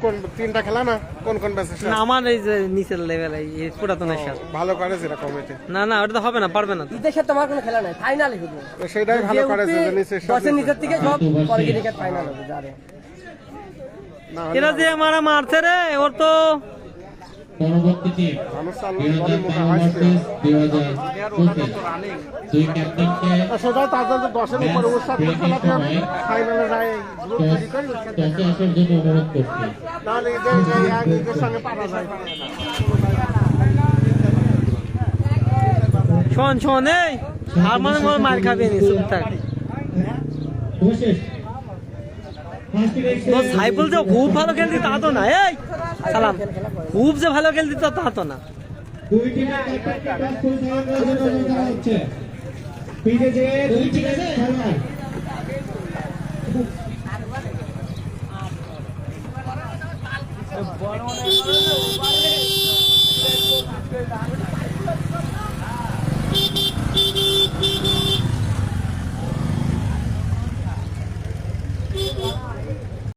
কোন তিনটা খেলা না কোন কোন ম্যাচে না আমার এই যে নিচের লেভেল এই পুরাতনের সাথে ভালো করেছে না কমিটি না ওটা তো হবে না পারবে না তো। ঈদের সাথে তোমার কোনো খেলা নাই ফাইনালে শুধু তো সেটাই ভালো করেছে যে নিচের সাথে দশের নিচের থেকে সব অর্গানিকের ফাইনাল হবে যারে না এরা যে মারা মারছে রে ওর তো পরবর্তী টিম মানুষ চালু বিরোধী দলে মোটা হাসছে 2024 দুই ক্যাপ্টেনকে সেটাই তাদের তো 10 এর উপরে উৎসাহ খেলাতে হবে ফাইনালে যায় গ্রুপ তৈরি করে টসে আসার জন্য অনুরোধ করছি। নাহলে ঈদের সঙ্গে পারা যায় শোন এই আর মানে মার খাবে নি চুপ থাক অবশেষ তো সাইফুল যে খুব ভালো খেলতি তা তো না এই সালাম খুব যে ভালো খেলতি তা তো না দুই টিমের ক্যাপ্টেনকে টস পরিচালনা করা হচ্ছে। পিঠে যে দুই টিমের খেলোয়াড় বড়